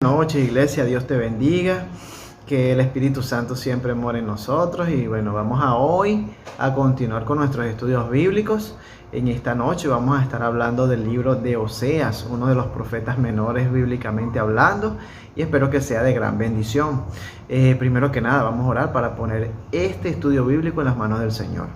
Buenas noches, iglesia, Dios te bendiga, que el Espíritu Santo siempre mora en nosotros. Y bueno, vamos hoy a continuar con nuestros estudios bíblicos. En esta noche vamos a estar hablando del libro de Oseas, uno de los profetas menores bíblicamente hablando, y espero que sea de gran bendición. Primero que nada, vamos a orar para poner este estudio bíblico en las manos del Señor.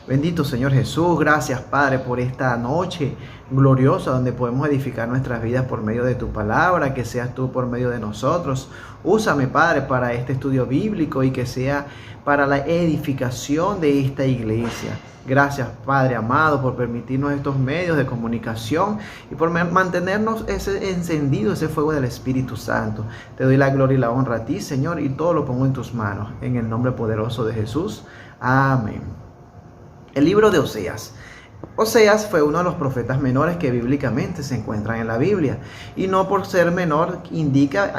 Bendito Señor Jesús, gracias Padre por esta noche gloriosa donde podemos edificar nuestras vidas por medio de tu palabra, que seas tú por medio de nosotros. Úsame Padre para este estudio bíblico y que sea para la edificación de esta iglesia. Gracias Padre amado por permitirnos estos medios de comunicación y por mantenernos encendido ese fuego del Espíritu Santo. Te doy la gloria y la honra a ti, Señor, y todo lo pongo en tus manos, en el nombre poderoso de Jesús. Amén. El libro de Oseas. Oseas fue uno de los profetas menores que bíblicamente se encuentran en la Biblia, y no por ser menor indica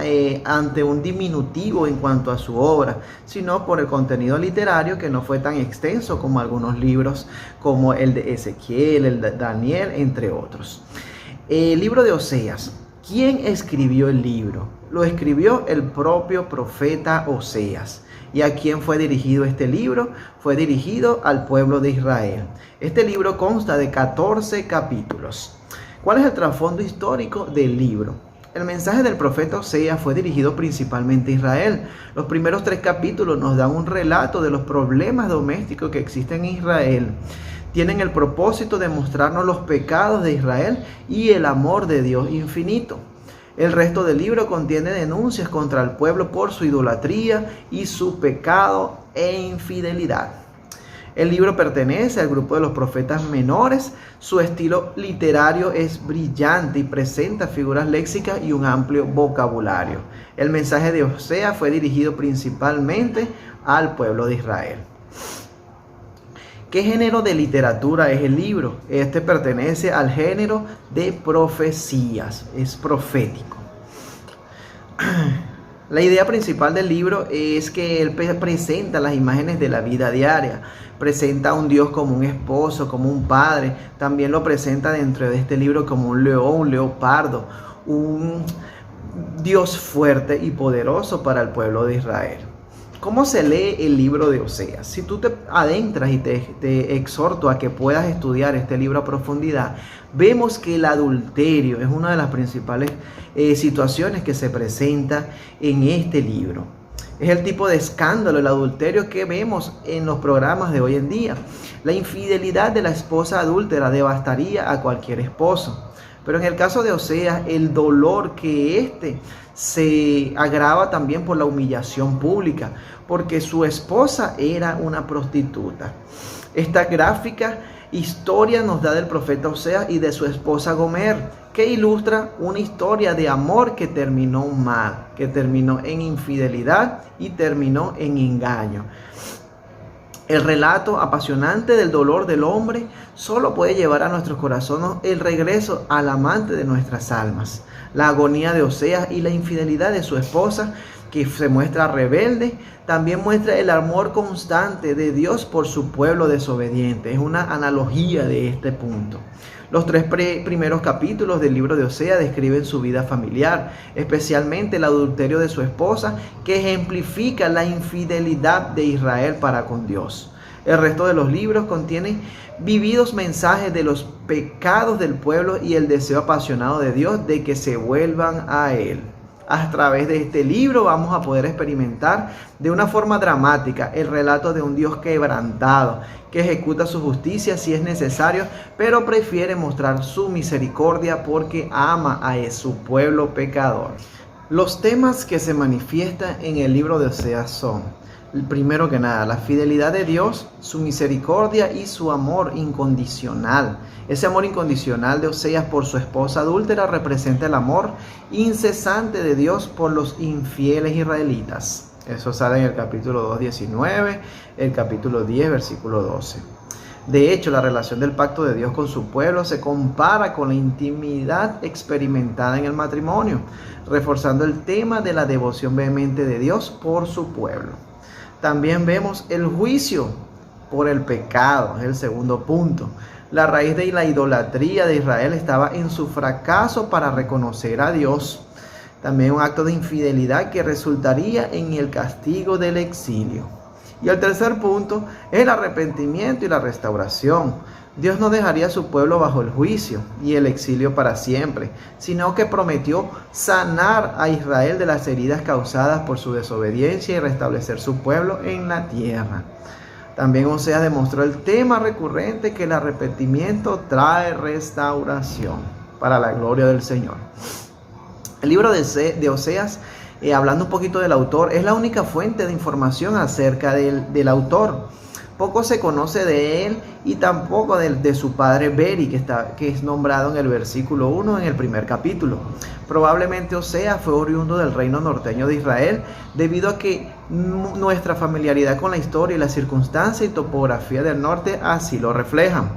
ante un diminutivo en cuanto a su obra, sino por el contenido literario que no fue tan extenso como algunos libros como el de Ezequiel, el de Daniel, entre otros. El libro de Oseas. ¿Quién escribió el libro? Lo escribió el propio profeta Oseas. ¿Y a quién fue dirigido este libro? Fue dirigido al pueblo de Israel. Este libro consta de 14 capítulos. ¿Cuál es el trasfondo histórico del libro? El mensaje del profeta Oseas fue dirigido principalmente a Israel. Los primeros 3 capítulos nos dan un relato de los problemas domésticos que existen en Israel. Tienen el propósito de mostrarnos los pecados de Israel y el amor de Dios infinito. El resto del libro contiene denuncias contra el pueblo por su idolatría y su pecado e infidelidad. El libro pertenece al grupo de los profetas menores. Su estilo literario es brillante y presenta figuras léxicas y un amplio vocabulario. El mensaje de Oseas fue dirigido principalmente al pueblo de Israel. ¿Qué género de literatura es el libro? Este pertenece al género de profecías, es profético. La idea principal del libro es que él presenta las imágenes de la vida diaria. Presenta a un Dios como un esposo, como un padre. También lo presenta dentro de este libro como un león, un leopardo, un Dios fuerte y poderoso para el pueblo de Israel. ¿Cómo se lee el libro de Oseas? Si tú te adentras y te exhorto a que puedas estudiar este libro a profundidad, vemos que el adulterio es una de las principales situaciones que se presenta en este libro. Es el tipo de escándalo, el adulterio que vemos en los programas de hoy en día. La infidelidad de la esposa adúltera devastaría a cualquier esposo. Pero en el caso de Oseas, el dolor que se agrava también por la humillación pública, porque su esposa era una prostituta. Esta gráfica historia nos da del profeta Oseas y de su esposa Gomer, que ilustra una historia de amor que terminó mal, que terminó en infidelidad y terminó en engaño. El relato apasionante del dolor del hombre solo puede llevar a nuestros corazones el regreso al amante de nuestras almas. La agonía de Oseas y la infidelidad de su esposa, que se muestra rebelde, también muestra el amor constante de Dios por su pueblo desobediente. Es una analogía de este punto. Los 3 primeros capítulos del libro de Oseas describen su vida familiar, especialmente el adulterio de su esposa, que ejemplifica la infidelidad de Israel para con Dios. El resto de los libros contienen vividos mensajes de los pecados del pueblo y el deseo apasionado de Dios de que se vuelvan a Él. A través de este libro vamos a poder experimentar de una forma dramática el relato de un Dios quebrantado, que ejecuta su justicia si es necesario, pero prefiere mostrar su misericordia porque ama a su pueblo pecador. Los temas que se manifiestan en el libro de Oseas son, primero que nada, la fidelidad de Dios, su misericordia y su amor incondicional. Ese amor incondicional de Oseas por su esposa adúltera representa el amor incesante de Dios por los infieles israelitas. Eso sale en el capítulo 2, 19, el capítulo 10, versículo 12. De hecho, la relación del pacto de Dios con su pueblo se compara con la intimidad experimentada en el matrimonio, reforzando el tema de la devoción vehemente de Dios por su pueblo. También vemos el juicio por el pecado, es el segundo punto. La raíz de la idolatría de Israel estaba en su fracaso para reconocer a Dios. También un acto de infidelidad que resultaría en el castigo del exilio. Y el tercer punto es el arrepentimiento y la restauración. Dios no dejaría a su pueblo bajo el juicio y el exilio para siempre, sino que prometió sanar a Israel de las heridas causadas por su desobediencia y restablecer su pueblo en la tierra. También Oseas demostró el tema recurrente que el arrepentimiento trae restauración para la gloria del Señor. El libro de Oseas, hablando un poquito del autor, es la única fuente de información acerca del autor. Poco se conoce de él y tampoco de su padre Beri, que es nombrado en el versículo 1 en el primer capítulo. Probablemente Oseas fue oriundo del reino norteño de Israel, debido a que nuestra familiaridad con la historia y la circunstancia y topografía del norte así lo reflejan.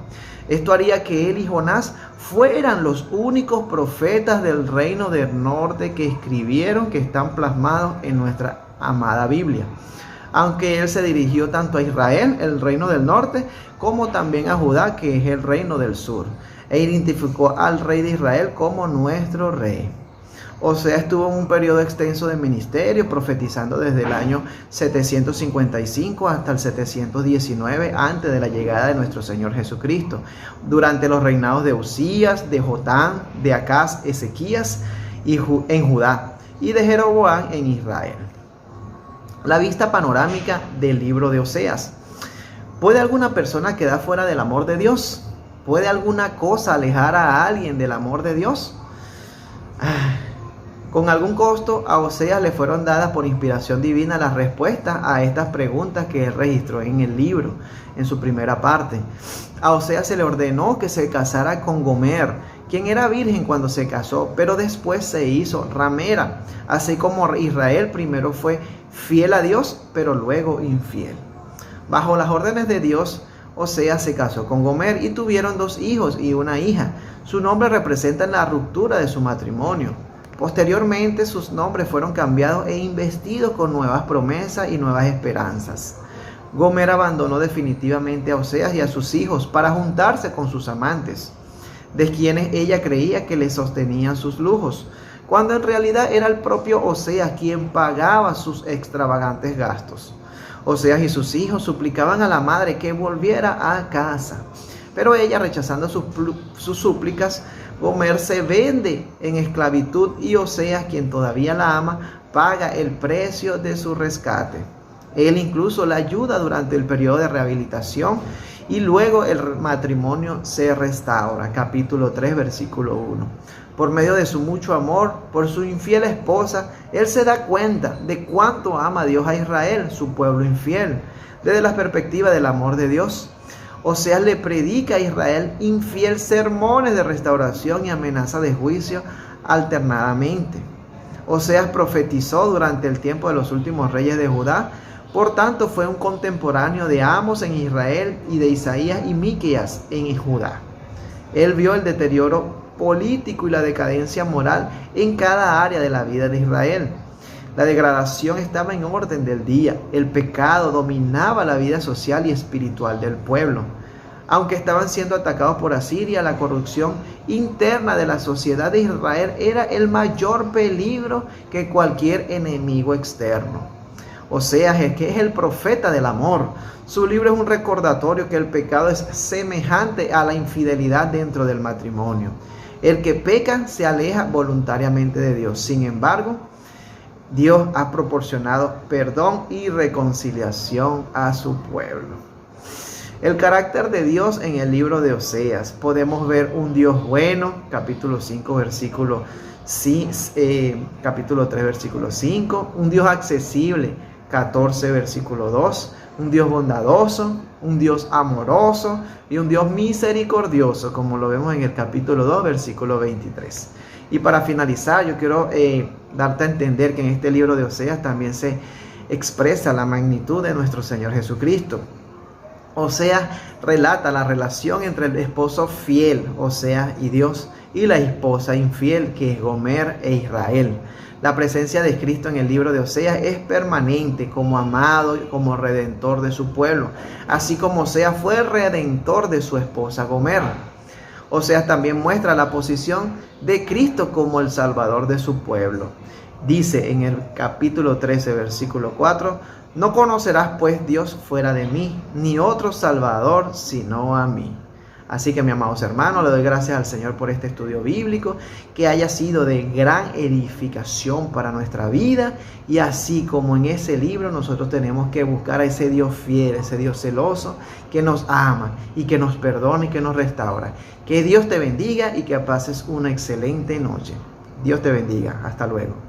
Esto haría que él y Jonás fueran los únicos profetas del reino del norte que escribieron, que están plasmados en nuestra amada Biblia. Aunque él se dirigió tanto a Israel, el reino del norte, como también a Judá, que es el reino del sur, e identificó al rey de Israel como nuestro rey. Oseas estuvo en un periodo extenso de ministerio, profetizando desde el año 755 hasta el 719 antes de la llegada de nuestro Señor Jesucristo, durante los reinados de Usías, de Jotam, de Acaz, Ezequías en Judá y de Jeroboam en Israel. La vista panorámica del libro de Oseas. ¿Puede alguna persona quedar fuera del amor de Dios? ¿Puede alguna cosa alejar a alguien del amor de Dios? Con algún costo a Oseas le fueron dadas por inspiración divina las respuestas a estas preguntas que él registró en el libro, en su primera parte. A Oseas se le ordenó que se casara con Gomer, quien era virgen cuando se casó, pero después se hizo ramera, así como Israel primero fue fiel a Dios, pero luego infiel. Bajo las órdenes de Dios, Oseas se casó con Gomer y tuvieron 2 hijos y una hija. Su nombre representa la ruptura de su matrimonio. Posteriormente, sus nombres fueron cambiados e investidos con nuevas promesas y nuevas esperanzas. Gomer abandonó definitivamente a Oseas y a sus hijos para juntarse con sus amantes, de quienes ella creía que le sostenían sus lujos, cuando en realidad era el propio Oseas quien pagaba sus extravagantes gastos. Oseas y sus hijos suplicaban a la madre que volviera a casa, pero ella, rechazando sus súplicas, Gomer se vende en esclavitud y Oseas, quien todavía la ama, paga el precio de su rescate. Él incluso la ayuda durante el periodo de rehabilitación y luego el matrimonio se restaura. Capítulo 3, versículo 1. Por medio de su mucho amor por su infiel esposa, él se da cuenta de cuánto ama Dios a Israel, su pueblo infiel, desde la perspectiva del amor de Dios. Oseas le predica a Israel infiel sermones de restauración y amenaza de juicio alternadamente. Oseas profetizó durante el tiempo de los últimos reyes de Judá, por tanto fue un contemporáneo de Amos en Israel y de Isaías y Miqueas en Judá. Él vio el deterioro político y la decadencia moral en cada área de la vida de Israel. La degradación estaba en orden del día. El pecado dominaba la vida social y espiritual del pueblo. Aunque estaban siendo atacados por Asiria, la corrupción interna de la sociedad de Israel era el mayor peligro que cualquier enemigo externo. Oseas, que es el profeta del amor, su libro es un recordatorio que el pecado es semejante a la infidelidad dentro del matrimonio. El que peca se aleja voluntariamente de Dios. Sin embargo, Dios ha proporcionado perdón y reconciliación a su pueblo. El carácter de Dios en el libro de Oseas. Podemos ver un Dios bueno, capítulo 5, capítulo 3, versículo 5. Un Dios accesible, 14, versículo 2. Un Dios bondadoso, un Dios amoroso y un Dios misericordioso, como lo vemos en el capítulo 2, versículo 23. Y para finalizar, yo quiero darte a entender que en este libro de Oseas también se expresa la magnitud de nuestro Señor Jesucristo. Oseas relata la relación entre el esposo fiel, Oseas y Dios, y la esposa infiel, que es Gomer e Israel. La presencia de Cristo en el libro de Oseas es permanente como amado y como redentor de su pueblo, así como Oseas fue el redentor de su esposa Gomer. Oseas también muestra la posición de Cristo como el Salvador de su pueblo. Dice en el capítulo 13, versículo 4, no conocerás pues Dios fuera de mí, ni otro Salvador sino a mí. Así que, mis amados hermanos, le doy gracias al Señor por este estudio bíblico, que haya sido de gran edificación para nuestra vida, y así como en ese libro nosotros tenemos que buscar a ese Dios fiel, ese Dios celoso, que nos ama y que nos perdona y que nos restaura. Que Dios te bendiga y que pases una excelente noche. Dios te bendiga. Hasta luego.